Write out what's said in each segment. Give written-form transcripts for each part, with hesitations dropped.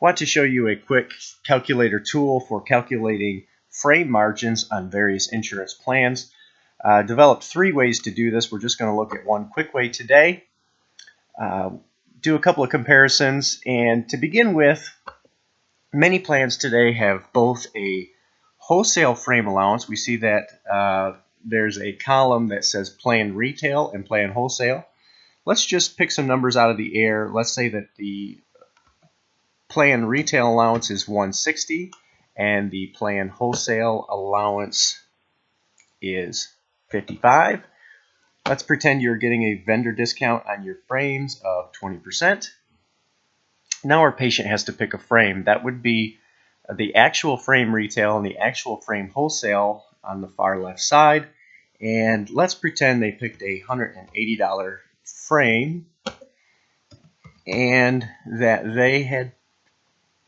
Want to show you a quick calculator tool for calculating frame margins on various insurance plans. Developed 3 ways to do this. We're just going to look at one quick way today. Do a couple of comparisons, and to begin with, many plans today have both a wholesale frame allowance. We see that there's a column that says plan retail and plan wholesale. Let's just pick some numbers out of the air. Let's say that the plan retail allowance is $160 and the plan wholesale allowance is $55. Let's pretend you're getting a vendor discount on your frames of 20%. Now our patient has to pick a frame. That would be the actual frame retail and the actual frame wholesale on the far left side. And let's pretend they picked a $180 frame and that they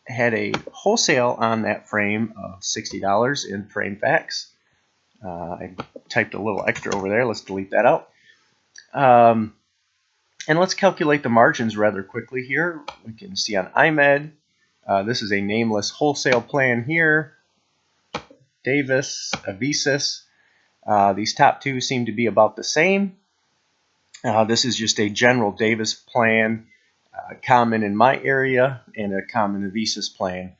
had a wholesale on that frame of $60 in frame facts. I typed a little extra over there. Let's delete that out. And let's calculate the margins rather quickly here. We can see on iMed, this is a nameless wholesale plan here. Davis, Avisus. These top two seem to be about the same. This is just a general Davis plan, common in my area, and a common Avisus plan.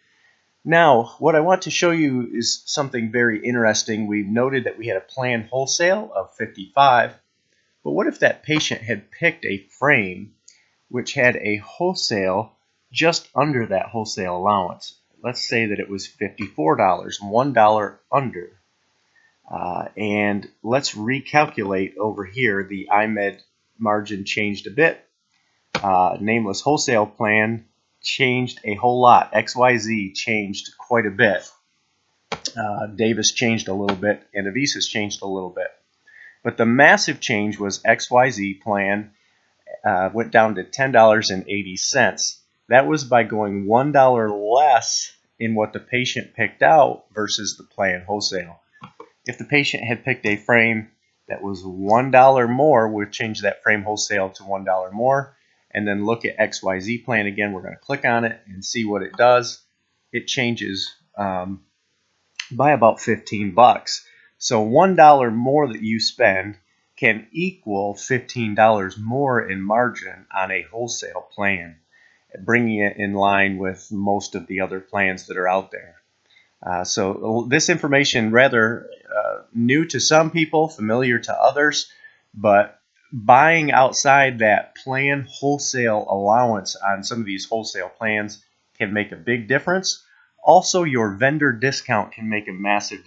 Now, what I want to show you is something very interesting. We've noted that we had a plan wholesale of $55, but what if that patient had picked a frame which had a wholesale just under that wholesale allowance? Let's say that it was $54, $1 under. And let's recalculate over here. The iMed margin changed a bit. Nameless wholesale plan changed a whole lot. XYZ changed quite a bit. Davis changed a little bit, and Avisus changed a little bit. But the massive change was XYZ plan went down to $10.80. That was by going $1 less in what the patient picked out versus the plan wholesale. If the patient had picked a frame that was $1 more, we'd change that frame wholesale to $1 more. And then look at XYZ plan again. We're going to click on it and see what it does. It changes by about 15 bucks. So $1 more that you spend can equal $15 more in margin on a wholesale plan, bringing it in line with most of the other plans that are out there. So this information rather new to some people, familiar to others, but buying outside that plan wholesale allowance on some of these wholesale plans can make a big difference. Also, your vendor discount can make a massive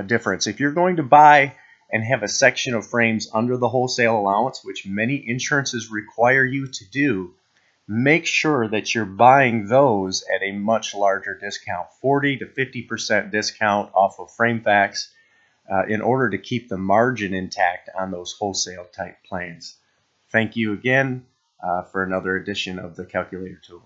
difference. If you're going to buy and have a section of frames under the wholesale allowance, which many insurances require you to do, make sure that you're buying those at a much larger discount, 40 to 50% discount off of frame facts, in order to keep the margin intact on those wholesale type plans. Thank you again for another edition of the calculator tool.